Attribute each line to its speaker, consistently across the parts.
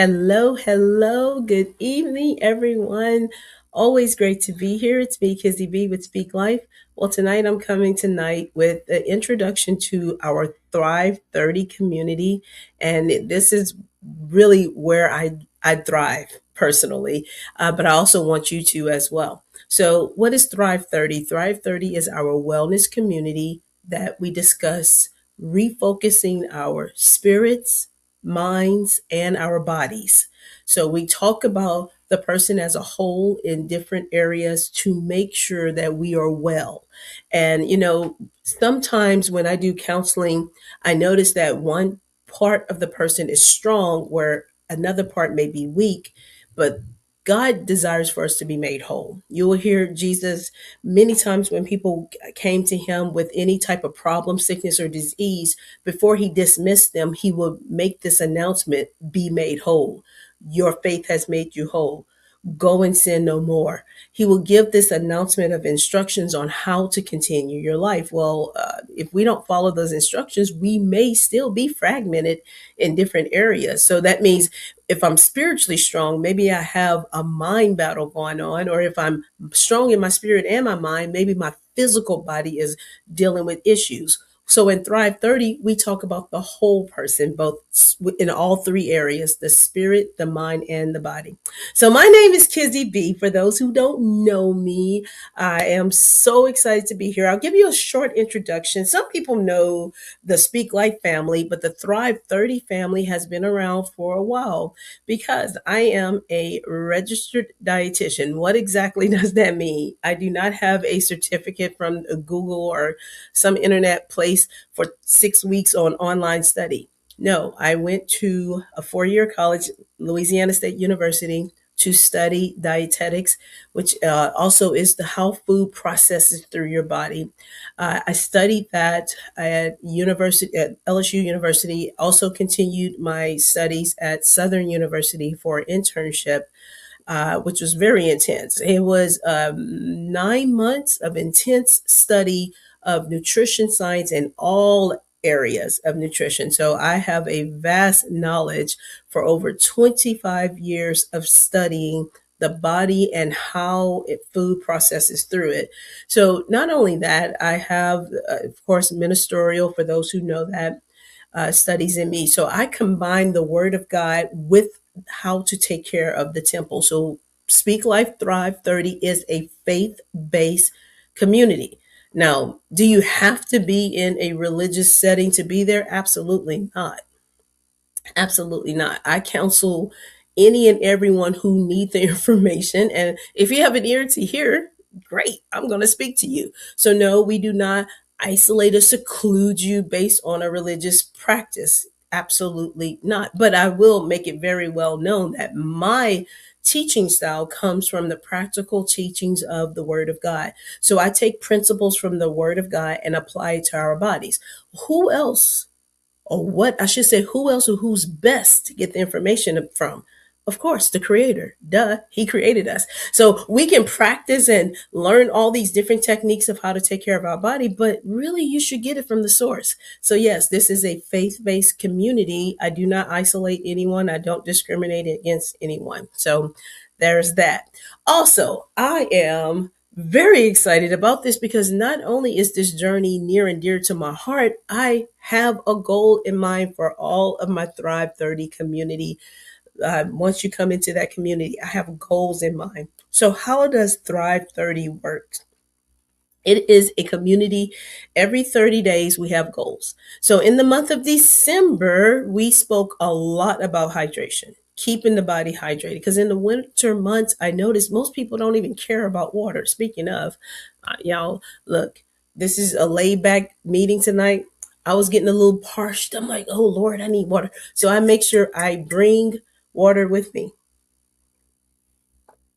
Speaker 1: Hello, hello. Good evening, everyone. Always great to be here. It's me, Kizzy B with Speak Life. Well, tonight I'm coming tonight with an introduction to our Thrive 30 community. And this is really where I thrive personally, but I also want you to as well. So, what is Thrive 30? Thrive 30 is our wellness community that we discuss refocusing our spirits, minds, and our bodies. So we talk about the person as a whole in different areas to make sure that we are well. And, sometimes when I do counseling, I notice that one part of the person is strong where another part may be weak, but God desires for us to be made whole. You will hear Jesus many times when people came to him with any type of problem, sickness, or disease. Before he dismissed them, he would make this announcement: be made whole. Your faith has made you whole. Go and sin no more. He will give this announcement of instructions on how to continue your life. Well, if we don't follow those instructions, we may still be fragmented in different areas. So that means if I'm spiritually strong, maybe I have a mind battle going on, or if I'm strong in my spirit and my mind, maybe my physical body is dealing with issues. So in Thrive 30, we talk about the whole person, both in all three areas: the spirit, the mind, and the body. So my name is Kizzy B. For those who don't know me, I am so excited to be here. I'll give you a short introduction. Some people know the Speak Life family, but the Thrive 30 family has been around for a while because I am a registered dietitian. What exactly does that mean? I do not have a certificate from Google or some internet place for 6 weeks on online study. No, I went to a 4-year college, Louisiana State University, to study dietetics, which also is the how food processes through your body. I studied that at LSU University. Also continued my studies at Southern University for internship, which was very intense. It was 9 months of intense study of nutrition science in all areas of nutrition. So I have a vast knowledge for over 25 years of studying the body and how food processes through it. So not only that, I have, of course, ministerial, for those who know that, studies in me. So I combine the word of God with how to take care of the temple. So Speak Life Thrive 30 is a faith based community. Now, do you have to be in a religious setting to be there? Absolutely not. Absolutely not. I counsel any and everyone who need the information. And if you have an ear to hear, great. I'm going to speak to you. So no, we do not isolate or seclude you based on a religious practice. Absolutely not. But I will make it very well known that my teaching style comes from the practical teachings of the Word of God. So I take principles from the Word of God and apply it to our bodies. Who else, or what I should say, who else or who's best to get the information from? Of course, the creator. Duh, he created us. So we can practice and learn all these different techniques of how to take care of our body, but really you should get it from the source. So yes, this is a faith-based community. I do not isolate anyone. I don't discriminate against anyone. So there's that. Also, I am very excited about this because not only is this journey near and dear to my heart, I have a goal in mind for all of my Thrive 30 community. Once you come into that community, I have goals in mind. So, how does Thrive 30 work? It is a community. Every 30 days, we have goals. So, in the month of December, we spoke a lot about hydration, keeping the body hydrated. Because in the winter months, I noticed most people don't even care about water. Speaking of, y'all, look, this is a laid back meeting tonight. I was getting a little parched. I'm like, oh, Lord, I need water. So, I make sure I bring water with me.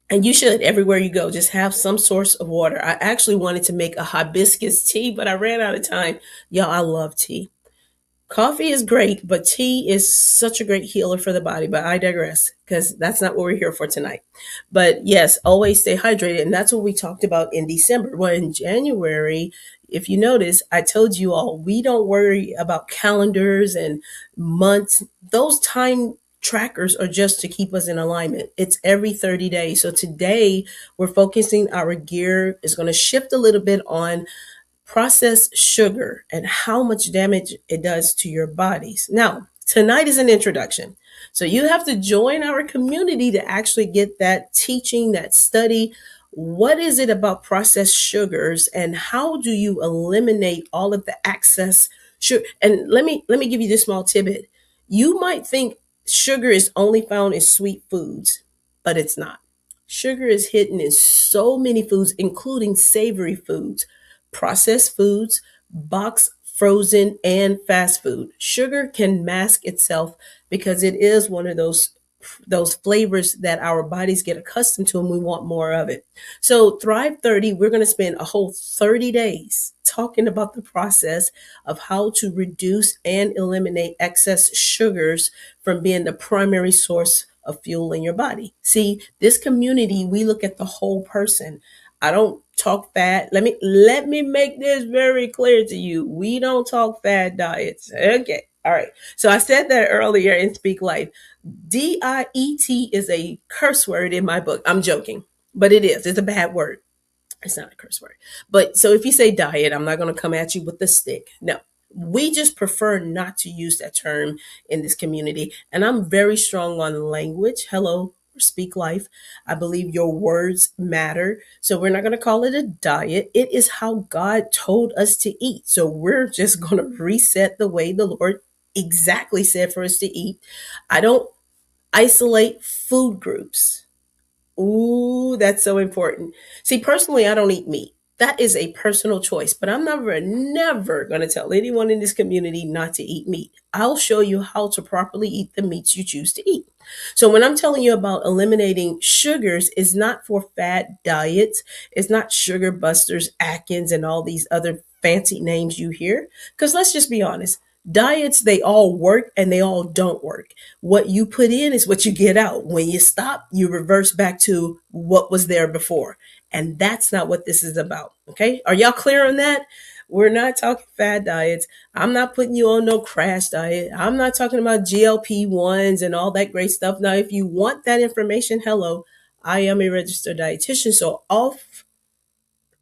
Speaker 1: And you should, everywhere you go, just have some source of water. I actually wanted to make a hibiscus tea, but I ran out of time. Y'all, I love tea. Coffee is great, but tea is such a great healer for the body. But I digress because that's not what we're here for tonight. But yes, always stay hydrated. And that's what we talked about in December. Well, in January, if you notice, I told you all we don't worry about calendars and months. Those time trackers are just to keep us in alignment. It's every 30 days. So today we're focusing, our gear is going to shift a little bit on processed sugar and how much damage it does to your bodies. Now, tonight is an introduction. So you have to join our community to actually get that teaching, that study. What is it about processed sugars and how do you eliminate all of the excess sugar? And let me give you this small tidbit. You might think sugar is only found in sweet foods, but it's not. Sugar is hidden in so many foods, including savory foods, processed foods, boxed, frozen, and fast food. Sugar can mask itself because it is one of those flavors that our bodies get accustomed to and we want more of it. So Thrive 30, we're going to spend a whole 30 days talking about the process of how to reduce and eliminate excess sugars from being the primary source of fuel in your body. See, this community, we look at the whole person. I don't talk fat. Let me make this very clear to you. We don't talk fad diets. Okay. All right. So I said that earlier in Speak Life. DIET is a curse word in my book. I'm joking, but it is. It's a bad word. It's not a curse word. But so if you say diet, I'm not going to come at you with the stick. No, we just prefer not to use that term in this community. And I'm very strong on language. Hello, Speak Life. I believe your words matter. So we're not going to call it a diet. It is how God told us to eat. So we're just going to reset the way the Lord exactly said for us to eat. I don't isolate food groups. Ooh, that's so important. See, personally, I don't eat meat. That is a personal choice, but I'm never going to tell anyone in this community not to eat meat. I'll show you how to properly eat the meats you choose to eat. So when I'm telling you about eliminating sugars, it's not for fat diets. It's not Sugar Busters, Atkins, and all these other fancy names you hear. Because let's just be honest. Diets, they all work and they all don't work. What you put in is what you get out. When you stop, you reverse back to what was there before. And that's not what this is about. Okay. Are y'all clear on that? We're not talking fad diets. I'm not putting you on no crash diet. I'm not talking about GLP-1s and all that great stuff. Now, if you want that information, hello, I am a registered dietitian. So off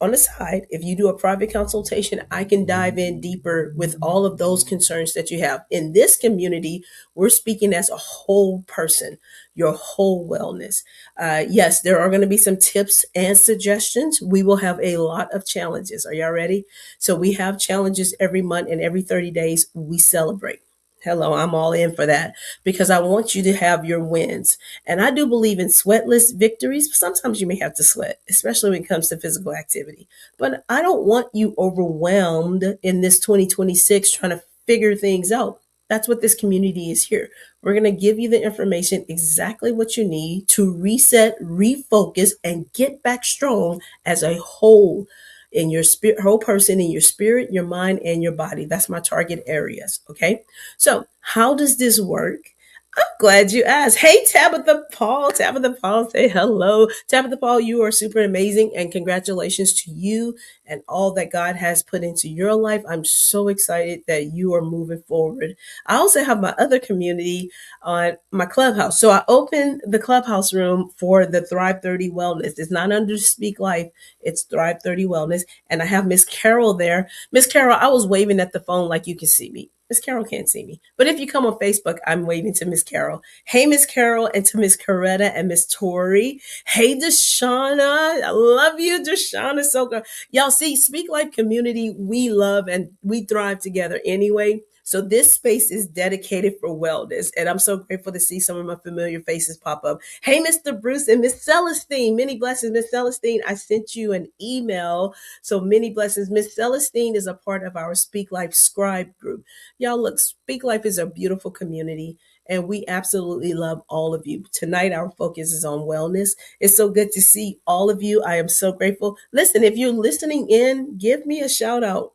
Speaker 1: on the side, if you do a private consultation, I can dive in deeper with all of those concerns that you have. In this community, we're speaking as a whole person, your whole wellness. Yes, there are going to be some tips and suggestions. We will have a lot of challenges. Are y'all ready? So we have challenges every month, and every 30 days we celebrate. Hello, I'm all in for that because I want you to have your wins. And I do believe in sweatless victories. Sometimes you may have to sweat, especially when it comes to physical activity. But I don't want you overwhelmed in this 2026 trying to figure things out. That's what this community is here. We're going to give you the information, exactly what you need to reset, refocus, and get back strong as a whole in your spirit, whole person, in your spirit, your mind, and your body. That's my target areas. Okay. So how does this work? I'm glad you asked. Hey, Tabitha Paul. Tabitha Paul, say hello. Tabitha Paul, you are super amazing. And congratulations to you and all that God has put into your life. I'm so excited that you are moving forward. I also have my other community on my clubhouse. So I opened the clubhouse room for the Thrive 30 Wellness. It's not under Speak Life, it's Thrive 30 Wellness. And I have Miss Carol there. Miss Carol, I was waving at the phone like you can see me. Miss Carol can't see me. But if you come on Facebook, I'm waving to Miss Carol. Hey, Miss Carol, and to Miss Coretta and Miss Tori. Hey, Deshauna. I love you, Deshauna. So good. Y'all see, Speak Life community, we love and we thrive together anyway. So this space is dedicated for wellness. And I'm so grateful to see some of my familiar faces pop up. Hey, Mr. Bruce and Miss Celestine. Many blessings, Miss Celestine. I sent you an email. So many blessings. Miss Celestine is a part of our Speak Life Scribe group. Y'all, look, Speak Life is a beautiful community, and we absolutely love all of you. Tonight, our focus is on wellness. It's so good to see all of you. I am so grateful. Listen, if you're listening in, give me a shout out.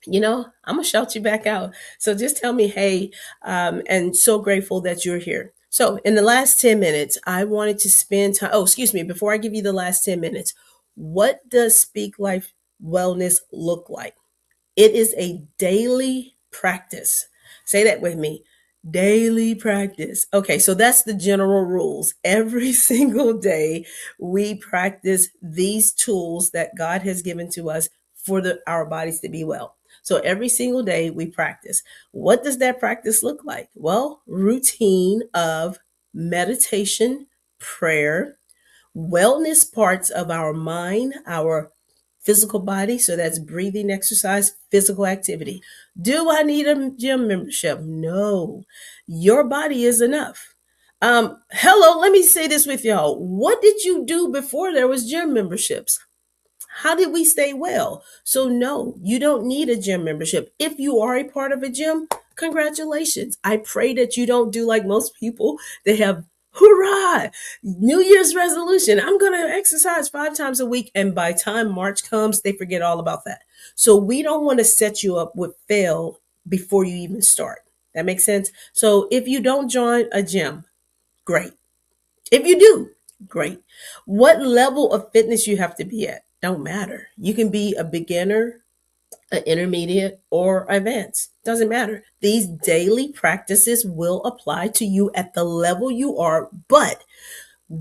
Speaker 1: I'm going to shout you back out. So just tell me, hey, and so grateful that you're here. So in the last 10 minutes, I wanted to spend time. Oh, excuse me. Before I give you the last 10 minutes, what does Speak Life Wellness look like? It is a daily practice. Say that with me. Daily practice. Okay, so that's the general rules. Every single day, we practice these tools that God has given to us for our bodies to be well. So every single day, we practice. What does that practice look like? Well, routine of meditation, prayer, wellness parts of our mind, our physical body. So that's breathing exercise, physical activity. Do I need a gym membership? No, your body is enough. Hello, let me say this with y'all. What did you do before there was gym memberships? How did we stay well? So, no, you don't need a gym membership. If you are a part of a gym, congratulations. I pray that you don't do like most people. They have, hoorah, New Year's resolution. I'm going to exercise 5 times a week. And by time March comes, they forget all about that. So, we don't want to set you up with fail before you even start. That makes sense? So, if you don't join a gym, great. If you do, great. What level of fitness you have to be at don't matter. You can be a beginner, an intermediate, or advanced. Doesn't matter. These daily practices will apply to you at the level you are, but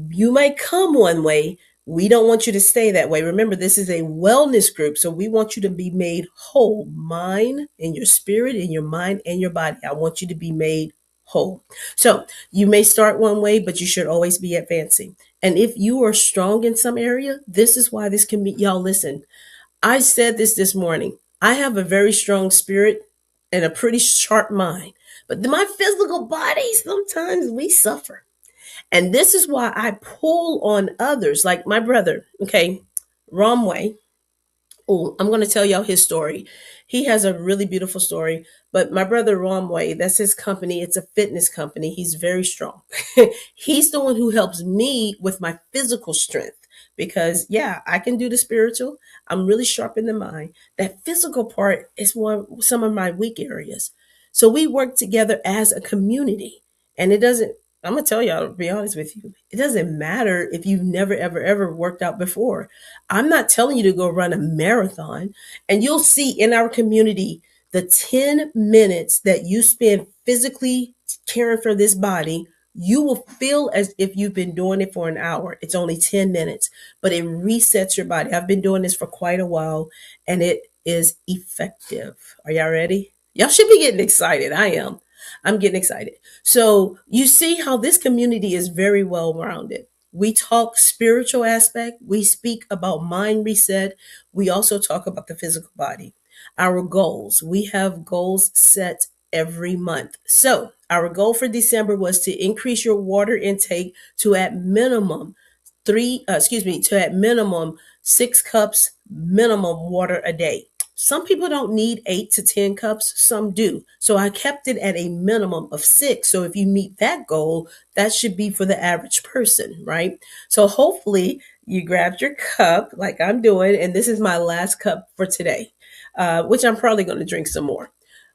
Speaker 1: you may come one way. We don't want you to stay that way. Remember, this is a wellness group. So we want you to be made whole, mind and your spirit and your mind and your body. I want you to be made whole. So you may start one way, but you should always be advancing. And if you are strong in some area, this is why this can be, y'all listen. I said this morning. I have a very strong spirit and a pretty sharp mind, but my physical body, sometimes we suffer. And this is why I pull on others, like my brother, okay, Romway. Oh, I'm going to tell y'all his story. He has a really beautiful story. But my brother Romway, that's his company. It's a fitness company. He's very strong. He's the one who helps me with my physical strength because, yeah, I can do the spiritual. I'm really sharp in the mind. That physical part is some of my weak areas. So we work together as a community. And it doesn't, I'm going to tell y'all, to be honest with you, it doesn't matter if you've never, ever, ever worked out before. I'm not telling you to go run a marathon. And you'll see in our community the 10 minutes that you spend physically caring for this body, you will feel as if you've been doing it for an hour. It's only 10 minutes, but it resets your body. I've been doing this for quite a while and it is effective. Are y'all ready? Y'all should be getting excited. I am. I'm getting excited. So you see how this community is very well rounded. We talk spiritual aspect. We speak about mind reset. We also talk about the physical body. Our goals. We have goals set every month. So our goal for December was to increase your water intake to at minimum to at minimum 6 cups minimum water a day. Some people don't need 8 to 10 cups, some do. So I kept it at a minimum of 6. So if you meet that goal, that should be for the average person, right? So hopefully you grabbed your cup like I'm doing, and this is my last cup for today, which I'm probably going to drink some more.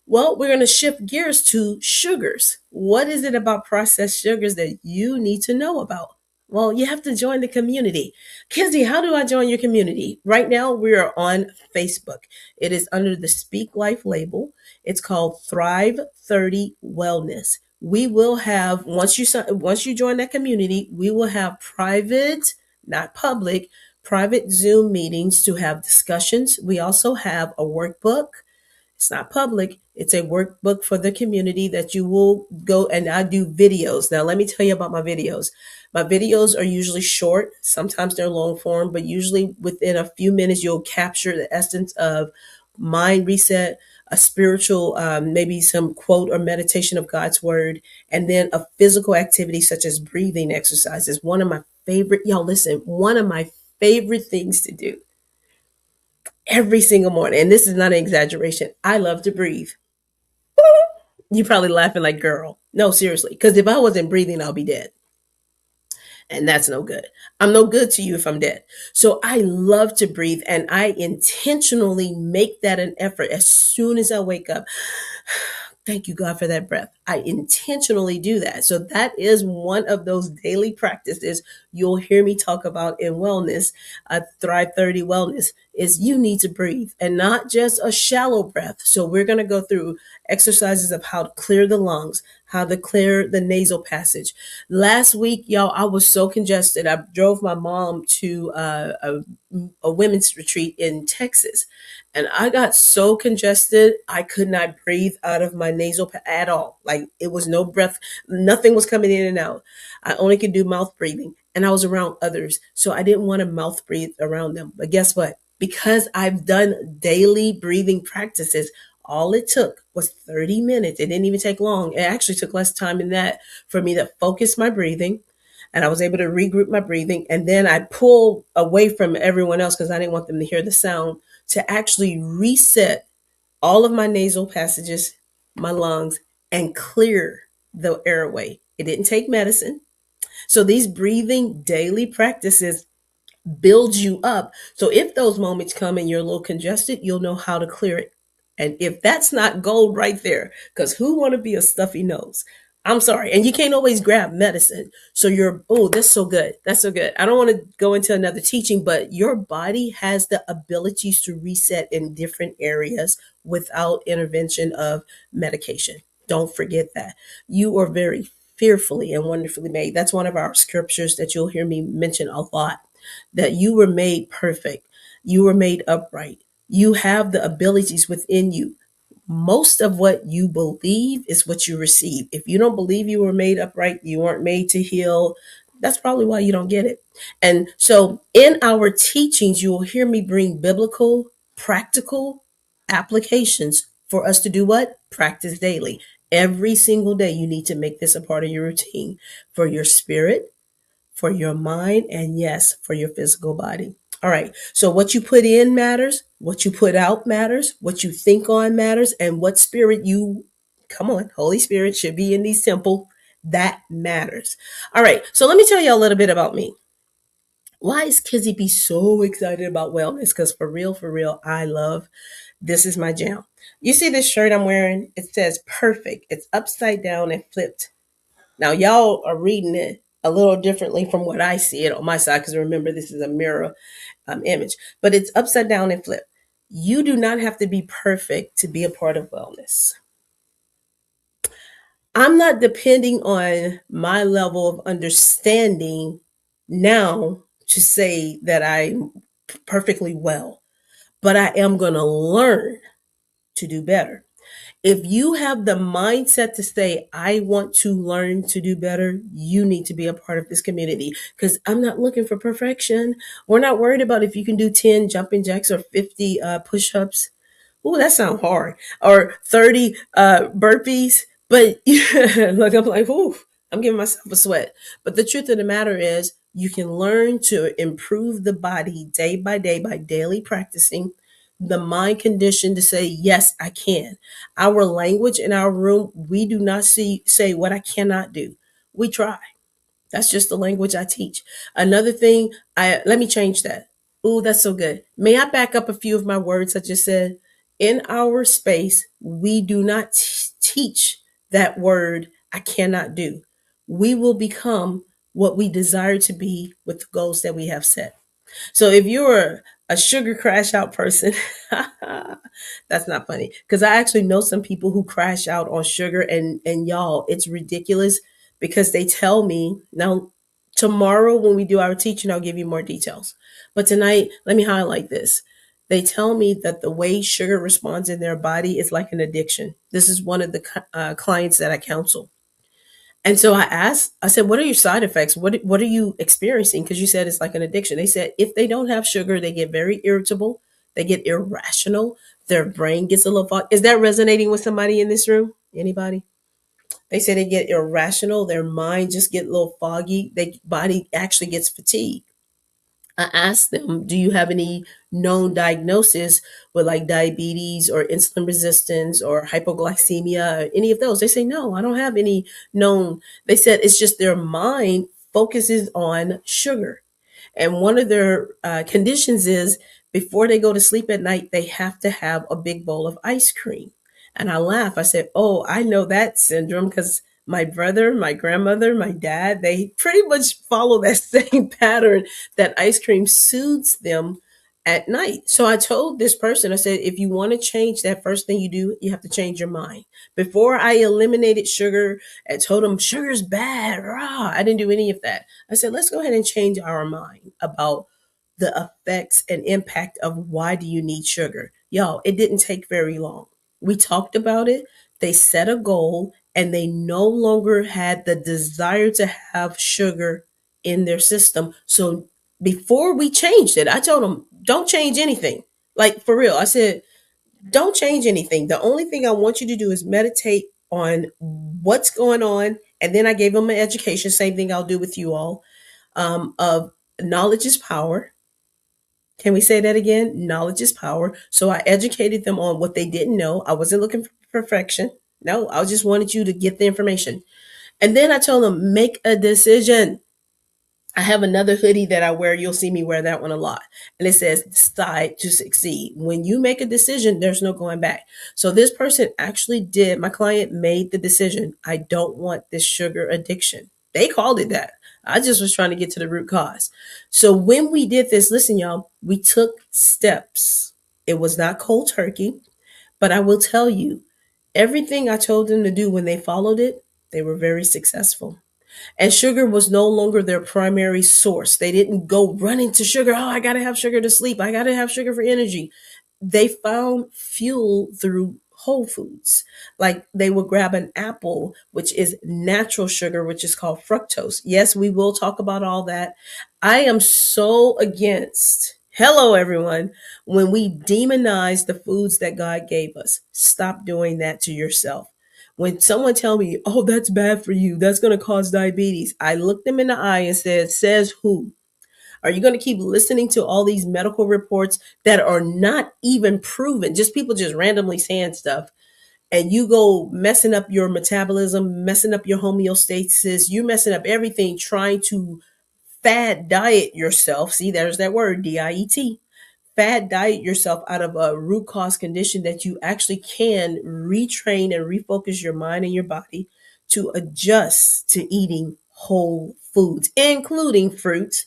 Speaker 1: Well, we're going to shift gears to sugars. What is it about processed sugars that you need to know about? Well, you have to join the community. Kenzie, how do I join your community? Right now, we are on Facebook. It is under the Speak Life label. It's called Thrive 30 Wellness. We will have once you join that community, we will have private, not public, private Zoom meetings to have discussions. We also have a workbook. It's not public. It's a workbook for the community that you will go, and I do videos. Now, let me tell you about my videos. My videos are usually short. Sometimes they're long form, but usually within a few minutes, you'll capture the essence of mind reset, a spiritual, maybe some quote or meditation of God's word, and then a physical activity such as breathing exercises. One of my favorite, y'all listen, one of my favorite things to do every single morning. And this is not an exaggeration. I love to breathe. You probably laughing like, girl. No, seriously. Because if I wasn't breathing, I'll be dead. And that's no good. I'm no good to you if I'm dead. So I love to breathe and I intentionally make that an effort as soon as I wake up. Thank you, God, for that breath. I intentionally do that. So that is one of those daily practices you'll hear me talk about in wellness, Thrive 30 Wellness, is you need to breathe, and not just a shallow breath. So we're going to go through exercises of how to clear the lungs, how to clear the nasal passage. Last week, y'all, I was so congested. I drove my mom to a women's retreat in Texas, and I got so congested I could not breathe out of my at all. Like, it was no breath, nothing was coming in and out. I only could do mouth breathing, and I was around others, so I didn't want to mouth breathe around them. But guess what? Because I've done daily breathing practices, all it took was 30 minutes. It didn't even take long. It actually took less time than that for me to focus my breathing. And I was able to regroup my breathing. And then I pulled away from everyone else because I didn't want them to hear the sound, to actually reset all of my nasal passages, my lungs, and clear the airway. It didn't take medicine. So these breathing daily practices builds you up. So if those moments come and you're a little congested, you'll know how to clear it. And if that's not gold right there, because who want to be a stuffy nose? I'm sorry. And you can't always grab medicine. So you're, oh, that's so good. That's so good. I don't want to go into another teaching, but your body has the abilities to reset in different areas without intervention of medication. Don't forget that. You are very fearfully and wonderfully made. That's one of our scriptures that you'll hear me mention a lot, that you were made perfect. You were made upright. You have the abilities within you. Most of what you believe is what you receive. If you don't believe you were made upright, you weren't made to heal, that's probably why you don't get it. And so in our teachings, you will hear me bring biblical, practical applications for us to do what? Practice daily. Every single day, you need to make this a part of your routine for your spirit, for your mind, and yes, for your physical body. All right. So what you put in matters, what you put out matters, what you think on matters, and what spirit you, come on, Holy Spirit should be in these temple. That matters. All right. So let me tell you a little bit about me. Why is Kizzy B so excited about wellness? Because for real, I love, this is my jam. You see this shirt I'm wearing? It says perfect. It's upside down and flipped. Now, y'all are reading it a little differently from what I see it on my side, because remember, this is a mirror image, but it's upside down and flipped. You do not have to be perfect to be a part of wellness. I'm not depending on my level of understanding now to say that I'm perfectly well, but I am going to learn to do better. If you have the mindset to say, I want to learn to do better, you need to be a part of this community, because I'm not looking for perfection. We're not worried about if you can do 10 jumping jacks or 50 push ups. Oh, that sounds hard. Or 30 burpees. But look, I'm like, ooh, I'm giving myself a sweat. But the truth of the matter is, you can learn to improve the body day by day by daily practicing, the mind condition to say, yes, I can. Our language in our room, we do not say what I cannot do. We try. That's just the language I teach. Another thing, I let me change that. Ooh, that's so good. May I back up a few of my words I just said? In our space, we do not teach that word I cannot do. We will become what we desire to be with the goals that we have set. So if you're a sugar crash out person, that's not funny, because I actually know some people who crash out on sugar, and y'all, it's ridiculous, because they tell me now, tomorrow when we do our teaching, I'll give you more details. But tonight, let me highlight this. They tell me that the way sugar responds in their body is like an addiction. This is one of the clients that I counsel. And so I asked, I said, what are your side effects? What are you experiencing? Because you said it's like an addiction. They said if they don't have sugar, they get very irritable, they get irrational, their brain gets a little fog. Is that resonating with somebody in this room? Anybody? They say they get irrational, their mind just get a little foggy, their body actually gets fatigued. I asked them, do you have any known diagnosis with like diabetes or insulin resistance or hypoglycemia or any of those? They say, no, I don't have any known. They said it's just their mind focuses on sugar. And one of their conditions is before they go to sleep at night, they have to have a big bowl of ice cream. And I laughed. I said, "Oh, I know that syndrome because my brother, my grandmother, my dad, they pretty much follow that same pattern that ice cream soothes them at night." So I told this person, I said, if you want to change that, first thing you do, you have to change your mind. Before I eliminated sugar and told them sugar's bad, rah, I didn't do any of that. I said, let's go ahead and change our mind about the effects and impact of why do you need sugar. Y'all, it didn't take very long. We talked about it. They set a goal and they no longer had the desire to have sugar in their system. So before we changed it, I told them, don't change anything. Like for real. I said, don't change anything. The only thing I want you to do is meditate on what's going on. And then I gave them an education, same thing I'll do with you all, of knowledge is power. Can we say that again? Knowledge is power. So I educated them on what they didn't know. I wasn't looking for perfection. No, I just wanted you to get the information. And then I told them, make a decision. I have another hoodie that I wear. You'll see me wear that one a lot. And it says, decide to succeed. When you make a decision, there's no going back. So this person actually did, my client made the decision. I don't want this sugar addiction. They called it that. I just was trying to get to the root cause. So when we did this, listen, y'all, we took steps. It was not cold turkey, but I will tell you, everything I told them to do when they followed it, they were very successful. And sugar was no longer their primary source. They didn't go running to sugar. Oh, I got to have sugar to sleep. I got to have sugar for energy. They found fuel through whole foods. Like they would grab an apple, which is natural sugar, which is called fructose. Yes, we will talk about all that. I am so against, hello everyone, when we demonize the foods that God gave us. Stop doing that to yourself. When someone tell me, "Oh, that's bad for you. That's going to cause diabetes." I look them in the eye and said, "Says who?" Are you going to keep listening to all these medical reports that are not even proven? Just people just randomly saying stuff, and you go messing up your metabolism, messing up your homeostasis, you messing up everything trying to fad diet yourself. See, there's that word, diet. Fad diet yourself out of a root cause condition that you actually can retrain and refocus your mind and your body to adjust to eating whole foods, including fruits.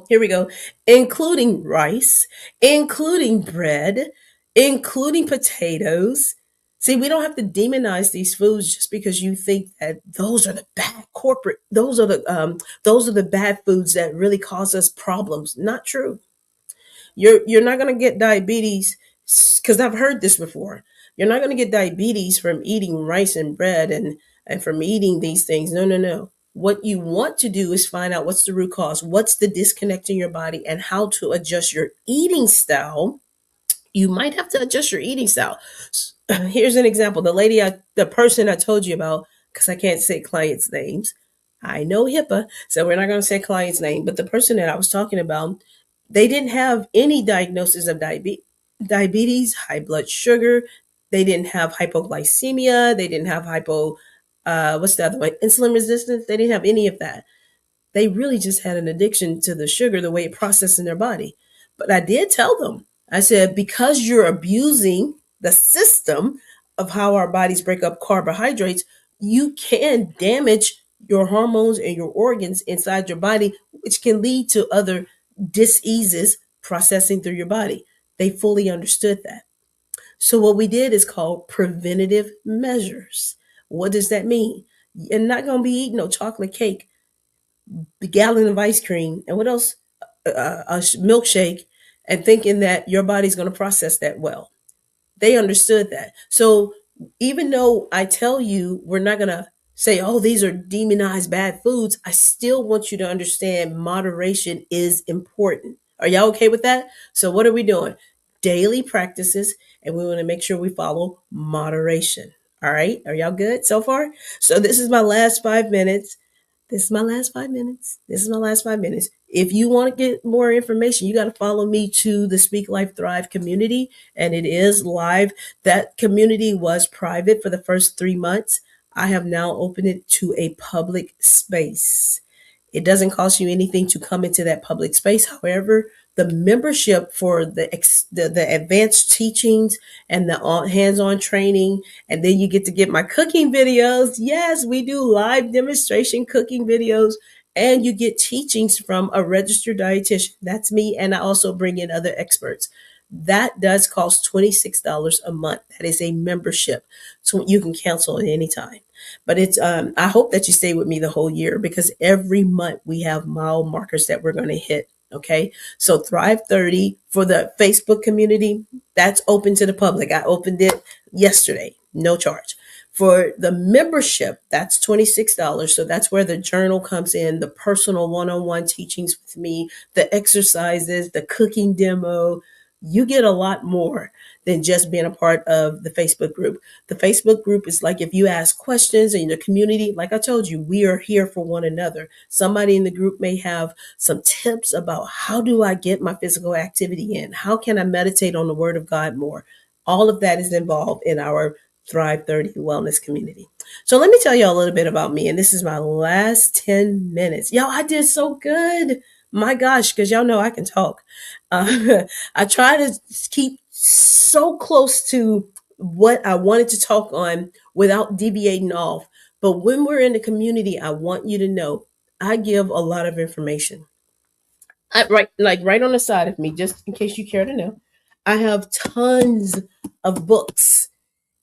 Speaker 1: Here we go. Including rice, including bread, including potatoes. See, we don't have to demonize these foods just because you think that those are the bad corporate, those are the bad foods that really cause us problems. Not true. You're not going to get diabetes because I've heard this before. You're not going to get diabetes from eating rice and bread and from eating these things. No, no, no. What you want to do is find out what's the root cause, what's the disconnect in your body, and how to adjust your eating style. You might have to adjust your eating style. Here's an example. The person I told you about, because I can't say clients' names. I know HIPAA, so we're not going to say client's name. But the person that I was talking about, they didn't have any diagnosis of diabetes, high blood sugar. They didn't have hypoglycemia. They didn't have what's the other one? Insulin resistance. They didn't have any of that. They really just had an addiction to the sugar, the way it processed in their body. But I did tell them, I said, because you're abusing the system of how our bodies break up carbohydrates, you can damage your hormones and your organs inside your body, which can lead to other diseases processing through your body. They fully understood that. So what we did is called preventative measures. What does that mean? You're not going to be eating no chocolate cake, the gallon of ice cream, and what else? A milkshake, and thinking that your body's going to process that well. They understood that. So even though I tell you we're not going to say, oh, these are demonized bad foods, I still want you to understand moderation is important. Are y'all okay with that? So what are we doing? Daily practices, and we want to make sure we follow moderation. All right. Are y'all good so far? So this is my last 5 minutes. This is my last 5 minutes. This is my last 5 minutes. If you want to get more information, you got to follow me to the Speak Life Thrive community, and it is live. That community was private for the first 3 months. I have now opened it to a public space. It doesn't cost you anything to come into that public space. However, the membership for the advanced teachings and the hands-on training, and then you get to get my cooking videos. Yes, we do live demonstration cooking videos, and you get teachings from a registered dietitian. That's me, and I also bring in other experts. That does cost $26 a month. That is a membership, so you can cancel at any time. But it's I hope that you stay with me the whole year, because every month we have mile markers that we're going to hit. Okay, so Thrive 30 for the Facebook community, that's open to the public. I opened it yesterday, no charge. For the membership, that's $26. So that's where the journal comes in, the personal one-on-one teachings with me, the exercises, the cooking demo. You get a lot more than just being a part of the Facebook group. The Facebook group is like, if you ask questions in the community, like I told you, we are here for one another. Somebody in the group may have some tips about, how do I get my physical activity in? How can I meditate on the word of God more? All of that is involved in our Thrive 30 wellness community. So let me tell y'all a little bit about me. And this is my last 10 minutes. Y'all, I did so good. My gosh, because y'all know I can talk. I try to keep so close to what I wanted to talk on without deviating off. But when we're in the community, I want you to know I give a lot of information. Right on the side of me, just in case you care to know, I have tons of books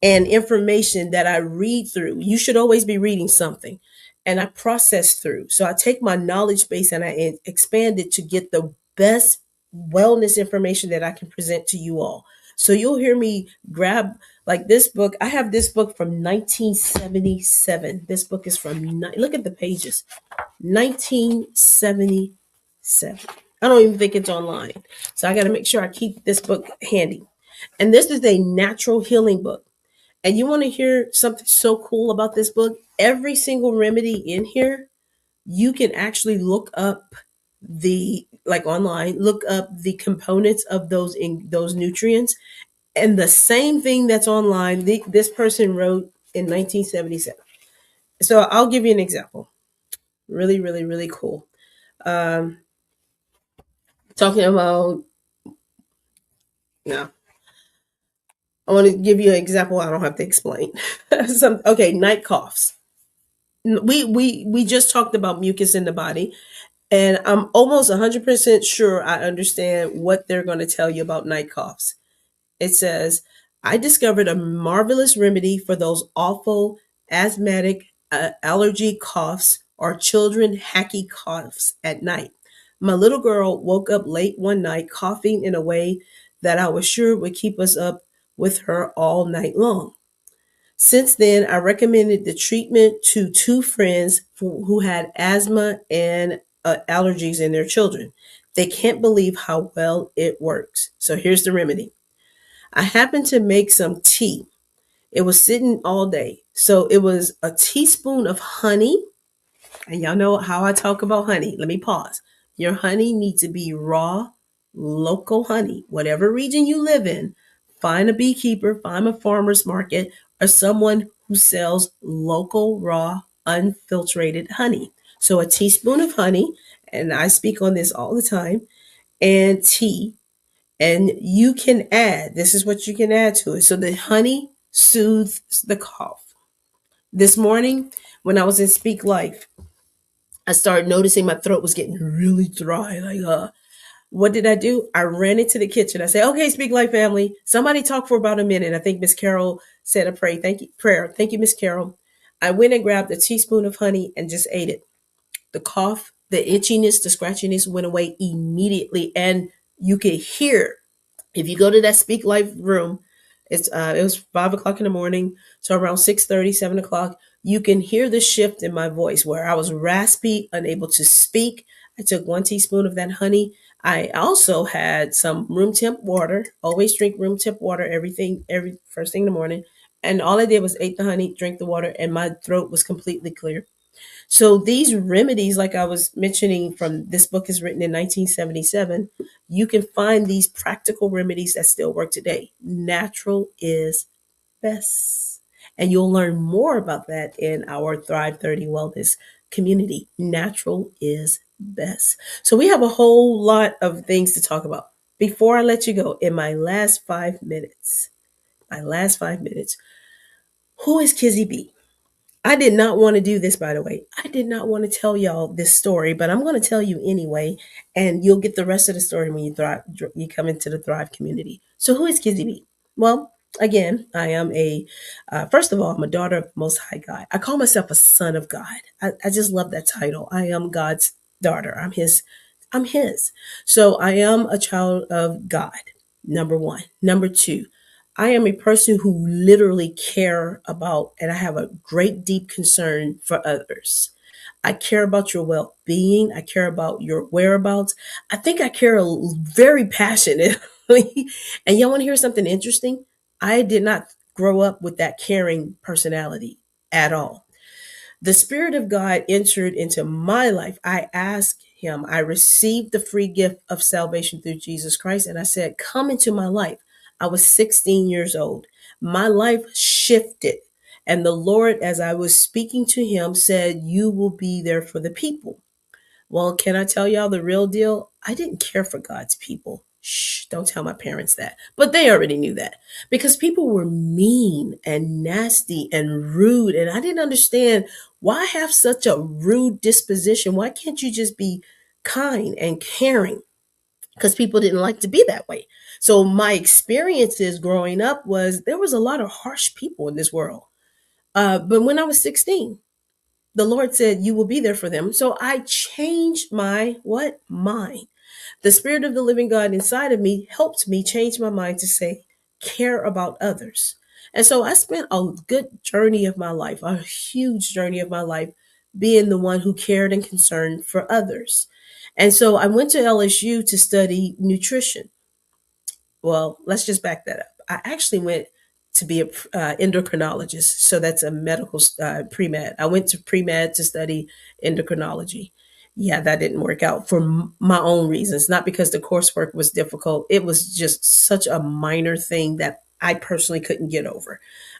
Speaker 1: and information that I read through. You should always be reading something, and I process through. So I take my knowledge base and I expand it to get the best wellness information that I can present to you all. So you'll hear me grab, like, this book. I have this book from 1977. This book is from, look at the pages, 1977. I don't even think it's online. So I got to make sure I keep this book handy. And this is a natural healing book. And you want to hear something so cool about this book? Every single remedy in here, you can actually look up online, look up the components of those nutrients. And the same thing that's online, this person wrote in 1977. So I'll give you an example. Really, really, really cool. Um, Talking about, no, I want to give you an example. I don't have to explain. Okay, night coughs. We just talked about mucus in the body, and I'm almost 100% sure I understand what they're going to tell you about night coughs. It says, I discovered a marvelous remedy for those awful asthmatic allergy coughs or children hacky coughs at night. My little girl woke up late one night coughing in a way that I was sure would keep us up with her all night long. Since then, I recommended the treatment to two friends who had asthma and allergies in their children. They can't believe how well it works. So here's the remedy. I happened to make some tea. It was sitting all day. So it was a teaspoon of honey. And y'all know how I talk about honey. Let me pause. Your honey needs to be raw, local honey. Whatever region you live in, find a beekeeper, find a farmer's market, or someone who sells local, raw, unfiltrated honey. So a teaspoon of honey, and I speak on this all the time, and tea. And you can add, this is what you can add to it. So the honey soothes the cough. This morning, when I was in Speak Life, I started noticing my throat was getting really dry. What did I do? I ran into the kitchen. I said, okay, Speak Life family, somebody talk for about a minute. I think Miss Carol said a prayer. Thank you, Miss Carol. I went and grabbed a teaspoon of honey and just ate it. The cough, the itchiness, the scratchiness went away immediately. And you could hear, if you go to that Speak Life room, it was 5 o'clock in the morning, so around 6:30, 7 o'clock, you can hear the shift in my voice where I was raspy, unable to speak. I took 1 teaspoon of that honey. I also had some room temp water. Always drink room temp water, every first thing in the morning. And all I did was ate the honey, drink the water, and my throat was completely clear. So these remedies, like I was mentioning, from this book is written in 1977, you can find these practical remedies that still work today. Natural is best. And you'll learn more about that in our Thrive 30 Wellness community. Natural is best. So we have a whole lot of things to talk about. Before I let you go, in my last 5 minutes, who is Kizzy B? I did not want to do this, by the way. I did not want to tell y'all this story, but I'm going to tell you anyway, and you'll get the rest of the story when you come into the Thrive community. So, who is Kizzy B? Well, again, I am first of all, I'm a daughter of the Most High God. I call myself a son of God. I just love that title. I am God's daughter. I'm His. So, I am a child of God, number one. Number two, I am a person who literally care about, and I have a great deep concern for others. I care about your well-being. I care about your whereabouts. I think I care very passionately. And y'all want to hear something interesting? I did not grow up with that caring personality at all. The Spirit of God entered into my life. I asked Him, I received the free gift of salvation through Jesus Christ, and I said, come into my life. I was 16 years old. My life shifted. And the Lord, as I was speaking to Him, said, you will be there for the people. Well, can I tell y'all the real deal? I didn't care for God's people. Shh, don't tell my parents that. But they already knew that because people were mean and nasty and rude. And I didn't understand why have such a rude disposition? Why can't you just be kind and caring? Because people didn't like to be that way. So my experiences growing up was there was a lot of harsh people in this world. But when I was 16, the Lord said, you will be there for them. So I changed my what? Mind. The Spirit of the living God inside of me helped me change my mind to say, care about others. And so I spent a good journey of my life, a huge journey of my life, being the one who cared and concerned for others. And so I went to LSU to study nutrition. Well, let's just back that up. I actually went to be a endocrinologist. So that's a medical pre-med. I went to pre-med to study endocrinology. Yeah, that didn't work out for my own reasons, not because the coursework was difficult. It was just such a minor thing that I personally couldn't get over.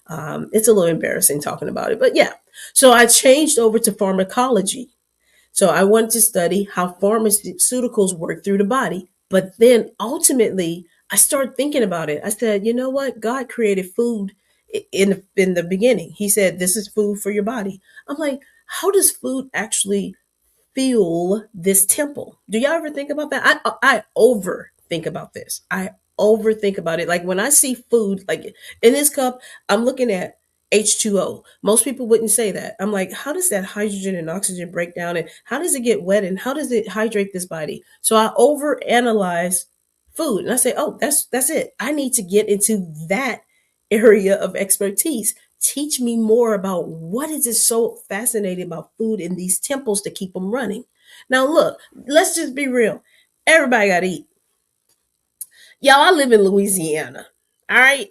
Speaker 1: It's a little embarrassing talking about it, but yeah. So I changed over to pharmacology. So I wanted to study how pharmaceuticals work through the body. But then ultimately, I started thinking about it. I said, you know what? God created food in the beginning. He said, this is food for your body. I'm like, how does food actually fuel this temple? Do y'all ever think about that? I overthink about this. I overthink about it. Like when I see food, like in this cup, I'm looking at H2O. Most people wouldn't say that. I'm like, how does that hydrogen and oxygen break down, and how does it get wet, and how does it hydrate this body? So I overanalyze food, and I say, oh, that's it. I need to get into that area of expertise. Teach me more about what is it so fascinating about food in these temples to keep them running. Now, look, let's just be real. Everybody got to eat. Y'all, I live in Louisiana. All right.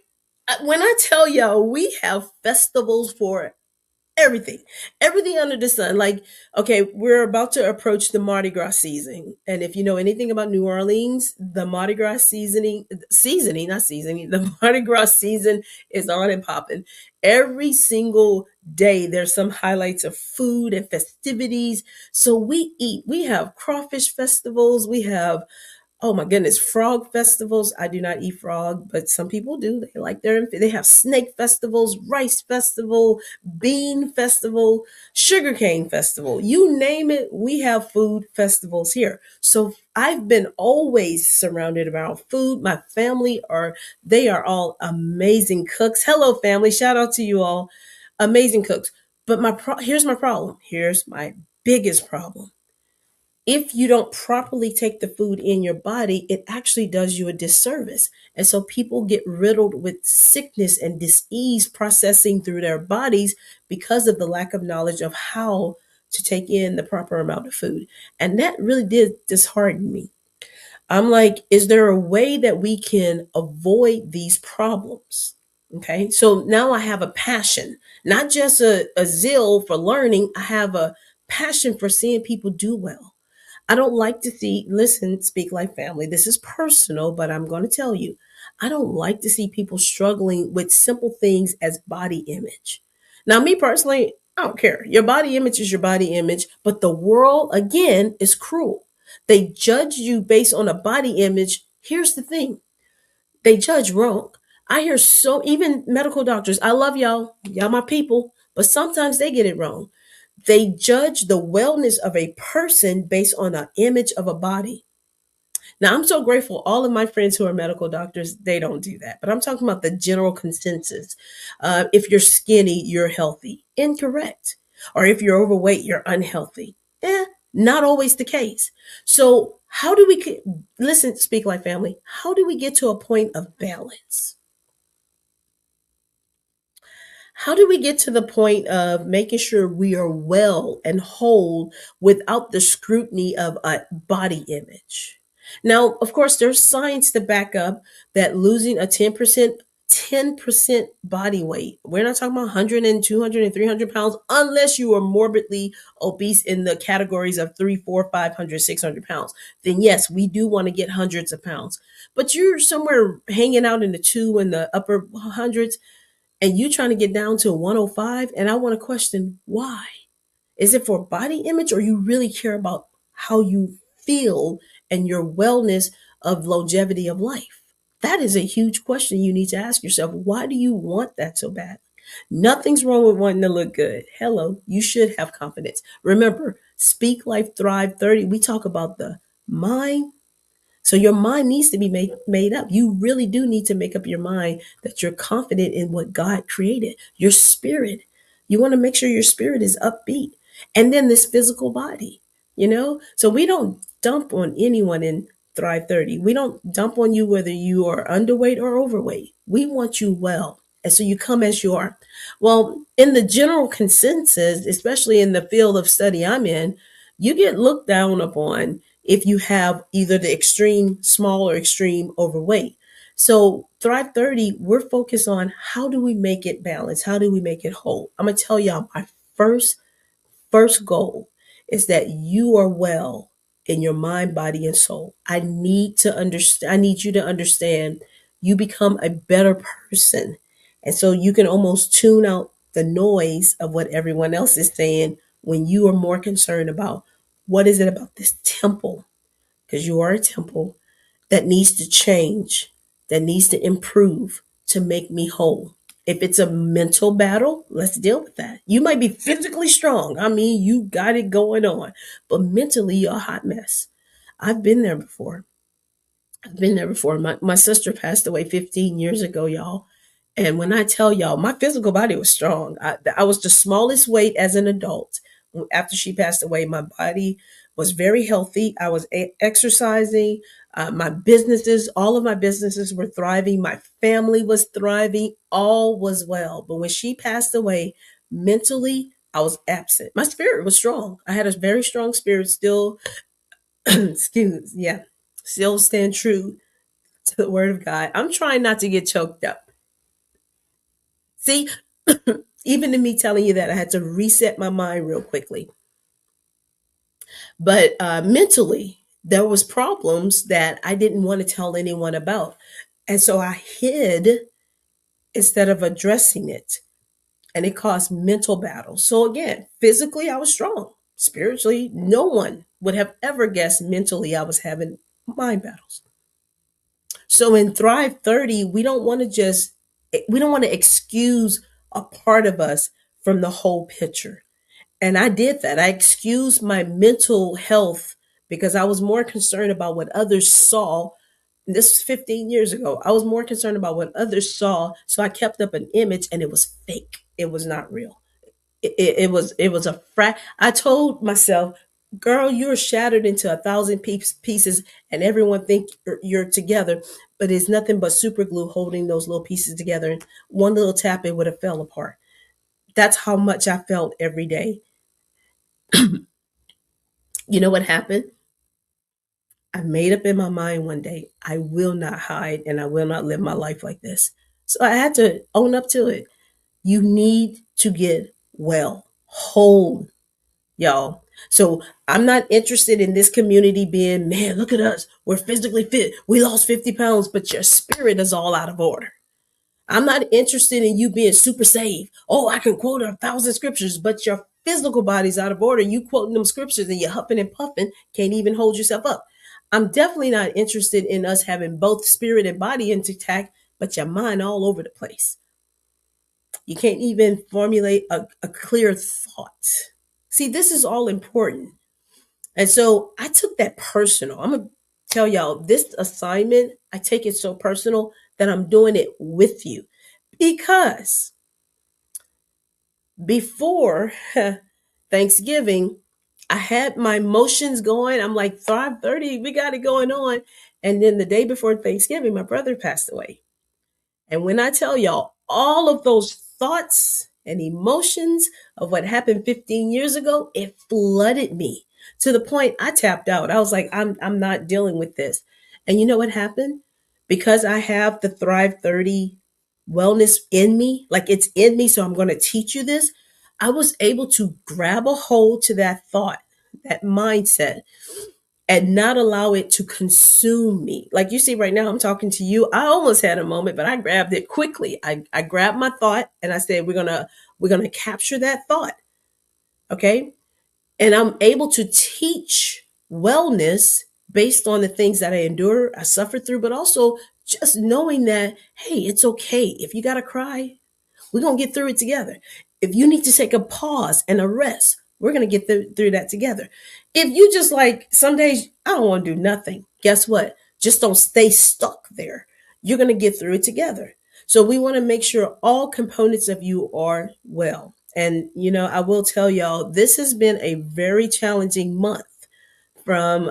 Speaker 1: When I tell y'all, we have festivals for everything, everything under the sun. Like, okay, we're about to approach the Mardi Gras season. And if you know anything about New Orleans, the Mardi Gras not seasoning, the Mardi Gras season is on and popping. Every single day, there's some highlights of food and festivities. So we eat. We have crawfish festivals. We have, oh my goodness, frog festivals. I do not eat frog, but some people do. They like they have snake festivals, rice festival, bean festival, sugarcane festival. You name it, we have food festivals here. So I've been always surrounded around food. My family they are all amazing cooks. Hello family, shout out to you all. Amazing cooks. But here's my problem. Here's my biggest problem. If you don't properly take the food in your body, it actually does you a disservice. And so people get riddled with sickness and disease processing through their bodies because of the lack of knowledge of how to take in the proper amount of food. And that really did dishearten me. I'm like, is there a way that we can avoid these problems? Okay. So now I have a passion, not just a zeal for learning. I have a passion for seeing people do well. I don't like to see, listen, Speak Life family, this is personal, but I'm going to tell you, I don't like to see people struggling with simple things as body image. Now, me personally, I don't care. Your body image is your body image, but the world, again, is cruel. They judge you based on a body image. Here's the thing, they judge wrong. I hear so, even medical doctors, I love y'all, y'all my people, but sometimes they get it wrong. They judge the wellness of a person based on an image of a body. Now, I'm so grateful. All of my friends who are medical doctors, they don't do that. But I'm talking about the general consensus. If you're skinny, you're healthy. Incorrect. Or if you're overweight, you're unhealthy. Not always the case. So, how do we listen? Speak Like Family. How do we get to a point of balance? How do we get to the point of making sure we are well and whole without the scrutiny of a body image? Now, of course, there's science to back up that losing a 10% body weight. We're not talking about 100 and 200 and 300 pounds unless you are morbidly obese in the categories of 3, 4, 500, 600 pounds. Then yes, we do want to get hundreds of pounds. But you're somewhere hanging out in the two and the upper hundreds, and you trying to get down to 105, and I want to question why. Is it for body image, or you really care about how you feel and your wellness of longevity of life? That is a huge question you need to ask yourself. Why do you want that so bad? Nothing's wrong with wanting to look good. Hello, you should have confidence. Remember, Speak Life Thrive 30, we talk about the mind. So your mind needs to be made up. You really do need to make up your mind that you're confident in what God created. Your spirit. You want to make sure your spirit is upbeat. And then this physical body, you know? So we don't dump on anyone in Thrive 30. We don't dump on you whether you are underweight or overweight. We want you well. And so you come as you are. Well, in the general consensus, especially in the field of study I'm in, you get looked down upon if you have either the extreme small or extreme overweight. So Thrive 30, we're focused on how do we make it balanced? How do we make it whole? I'm gonna tell y'all my first goal is that you are well in your mind, body, and soul. I need to understand, I need you to understand you become a better person. And so you can almost tune out the noise of what everyone else is saying when you are more concerned about what is it about this temple, because you are a temple that needs to change, that needs to improve to make me whole. If it's a mental battle, let's deal with that. You might be physically strong. I mean, you got it going on, but mentally, you're a hot mess. I've been there before. I've been there before. My sister passed away 15 years ago, y'all. And when I tell y'all, my physical body was strong. I was the smallest weight as an adult. After she passed away, my body was very healthy. I was exercising. My businesses, all of my businesses were thriving. My family was thriving. All was well. But when she passed away, mentally, I was absent. My spirit was strong. I had a very strong spirit still. Yeah, still stand true to the word of God. I'm trying not to get choked up. See, even in me telling you that, I had to reset my mind real quickly. But mentally, there was problems that I didn't want to tell anyone about. And so I hid instead of addressing it. And it caused mental battles. So again, physically, I was strong. Spiritually, no one would have ever guessed mentally I was having mind battles. So in Thrive 30, we don't want to excuse a part of us from the whole picture. And I did that. I excused my mental health because I was more concerned about what others saw. This was 15 years ago. I was more concerned about what others saw. So I kept up an image and it was fake. It was not real. It was I told myself, girl, you're shattered into 1,000 pieces and everyone think you're together, but it's nothing but super glue holding those little pieces together, and one little tap it would have fell apart. That's how much I felt every day. You know what happened? I made up in my mind one day, I will not hide and I will not live my life like this. So I had to own up to it. You need to get well, whole, y'all. So I'm not interested in this community being, man, look at us. We're physically fit. We lost 50 pounds, but your spirit is all out of order. I'm not interested in you being super saved. Oh, I can quote 1,000 scriptures, but your physical body's out of order. You quoting them scriptures and you're huffing and puffing, can't even hold yourself up. I'm definitely not interested in us having both spirit and body intact, but your mind all over the place. You can't even formulate a clear thought. See, this is all important. And so I took that personal. I'm going to tell y'all this assignment, I take it so personal that I'm doing it with you because before Thanksgiving, I had my emotions going. I'm like, 5:30, we got it going on. And then the day before Thanksgiving, my brother passed away. And when I tell y'all all of those thoughts and emotions of what happened 15 years ago, it flooded me to the point I tapped out. I was like, I'm not dealing with this. And you know what happened? Because I have the Thrive 30 wellness in me, like it's in me, so I'm going to teach you this. I was able to grab a hold to that thought, that mindset, and not allow it to consume me. Like you see right now, I'm talking to you. I almost had a moment, but I grabbed it quickly. I grabbed my thought and I said, we're gonna capture that thought. Okay. And I'm able to teach wellness based on the things that I endure, I suffered through, but also just knowing that, hey, it's okay. If you gotta cry, we're going to get through it together. If you need to take a pause and a rest, we're going to get through that together. If you just like, some days, I don't want to do nothing. Guess what? Just don't stay stuck there. You're going to get through it together. So we want to make sure all components of you are well. And, I will tell y'all, this has been a very challenging month from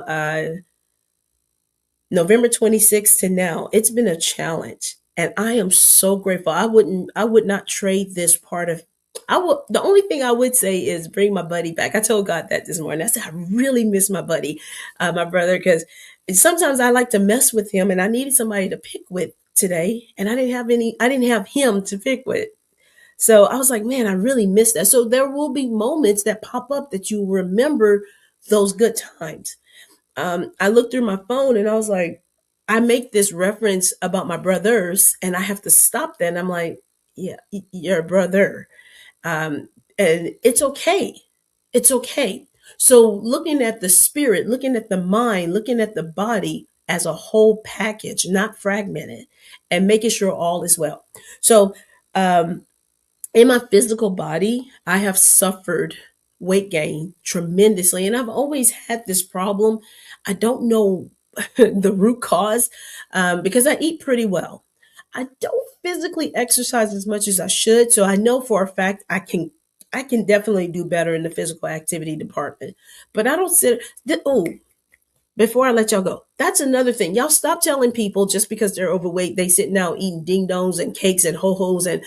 Speaker 1: November 26th to now. It's been a challenge. And I am so grateful. I would not trade this part of, the only thing I would say is bring my buddy back. I told God that this morning. I said, I really miss my buddy, my brother, because sometimes I like to mess with him and I needed somebody to pick with today. And I didn't have him to pick with. So I was like, man, I really miss that. So there will be moments that pop up that you remember those good times. I looked through my phone and I was like, I make this reference about my brothers and I have to stop that. And I'm like, yeah, you're a brother. And it's okay. It's okay. So looking at the spirit, looking at the mind, looking at the body as a whole package, not fragmented, and making sure all is well. So, in my physical body, I have suffered weight gain tremendously. And I've always had this problem. I don't know the root cause because I eat pretty well. I don't physically exercise as much as I should. So I know for a fact I can definitely do better in the physical activity department. But I don't sit. Oh, before I let y'all go, that's another thing. Y'all stop telling people just because they're overweight, they sitting down eating ding dongs and cakes and ho hos and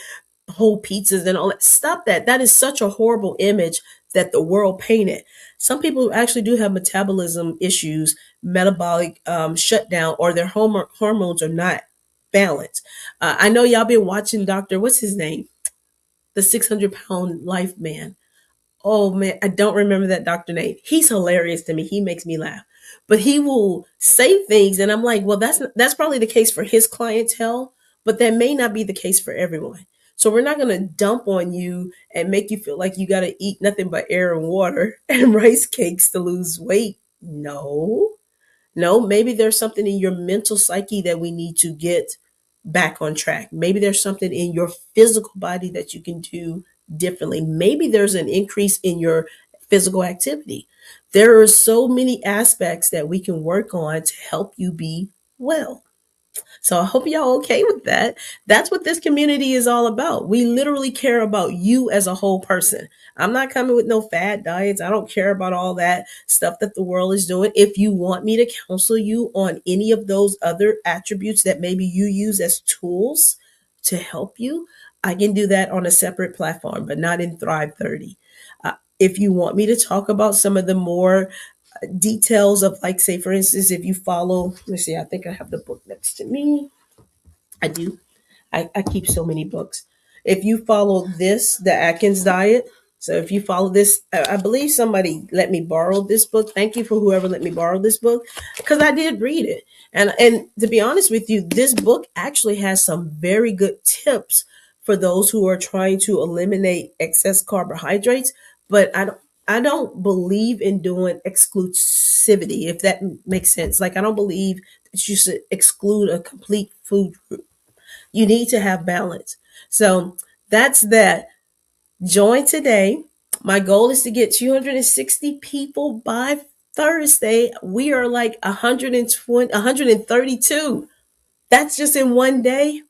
Speaker 1: whole pizzas and all that. Stop that. That is such a horrible image that the world painted. Some people actually do have metabolism issues, metabolic shutdown, or their hormones are not balanced. I know y'all been watching Dr. What's his name? The 600-pound life man. Oh man, I don't remember that doctor name. He's hilarious to me. He makes me laugh. But he will say things and I'm like, well, that's probably the case for his clientele, but that may not be the case for everyone. So we're not going to dump on you and make you feel like you got to eat nothing but air and water and rice cakes to lose weight. No. No, maybe there's something in your mental psyche that we need to get back on track. Maybe there's something in your physical body that you can do differently. Maybe there's an increase in your physical activity. There are so many aspects that we can work on to help you be well. So I hope y'all okay with that. That's what this community is all about. We literally care about you as a whole person. I'm not coming with no fad diets. I don't care about all that stuff that the world is doing. If you want me to counsel you on any of those other attributes that maybe you use as tools to help you, I can do that on a separate platform, but not in Thrive 30. If you want me to talk about some of the more details of, like, say for instance, if you follow, let's see, I think I have the book next to me. I do. I keep so many books. If you follow the Atkins diet, So if you follow this, I believe somebody let me borrow this book. Thank you for whoever let me borrow this book, because I did read it. And to be honest with you, this book actually has some very good tips for those who are trying to eliminate excess carbohydrates. But I don't believe in doing exclusivity, if that makes sense. Like, I don't believe that you should exclude a complete food group. You need to have balance. So that's that. Join today. My goal is to get 260 people by Thursday. We are like 120, 132. That's just in one day.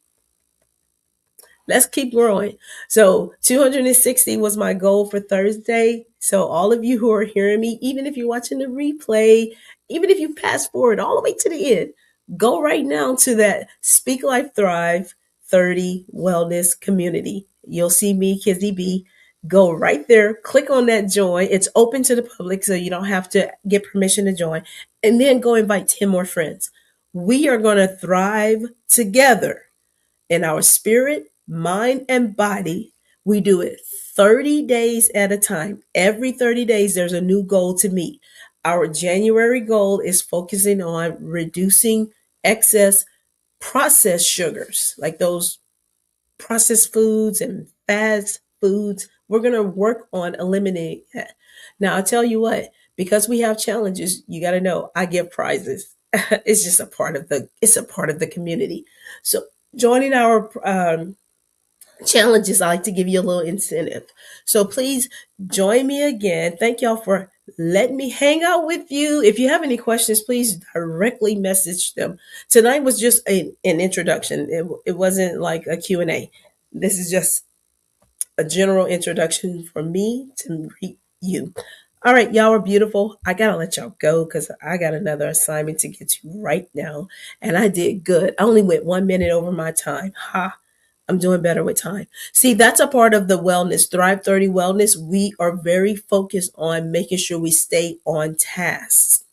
Speaker 1: Let's keep growing. So 260 was my goal for Thursday. So all of you who are hearing me, even if you're watching the replay, even if you pass forward all the way to the end, go right now to that Speak Life Thrive 30 Wellness Community. You'll see me, Kizzy B. Go right there, click on that join. It's open to the public, so you don't have to get permission to join. And then go invite 10 more friends. We are going to thrive together in our spirit, mind, and body. We do it 30 days at a time. Every 30 days, there's a new goal to meet. Our January goal is focusing on reducing excess processed sugars, like those processed foods and fast foods. We're going to work on eliminating that. Now, I'll tell you what, because we have challenges, you got to know I give prizes. It's just it's a part of the community. So joining our challenges, I like to give you a little incentive. So please join me again. Thank y'all for letting me hang out with you. If you have any questions, please directly message them. Tonight was just an introduction. It wasn't like a Q&A. This is just a general introduction for me to meet you. All right, y'all are beautiful. I gotta let y'all go because I got another assignment to get to right now. And I did good. I only went 1 minute over my time. Ha. I'm doing better with time. See, that's a part of the wellness, Thrive 30 Wellness. We are very focused on making sure we stay on task.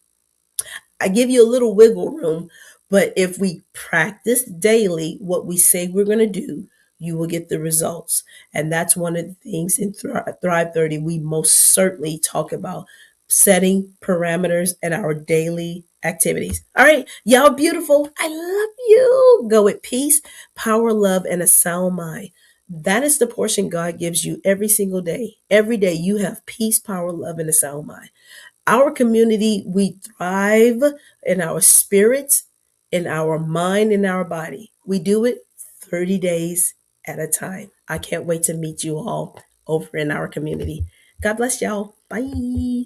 Speaker 1: I give you a little wiggle room, but if we practice daily what we say we're going to do, you will get the results. And that's one of the things in Thrive 30 we most certainly talk about, setting parameters and our daily activities. All right, y'all beautiful. I love you. Go with peace, power, love, and a sound mind. That is the portion God gives you every single day. Every day you have peace, power, love, and a sound mind. Our community, we thrive in our spirits, in our mind, in our body. We do it 30 days at a time. I can't wait to meet you all over in our community. God bless y'all. Bye.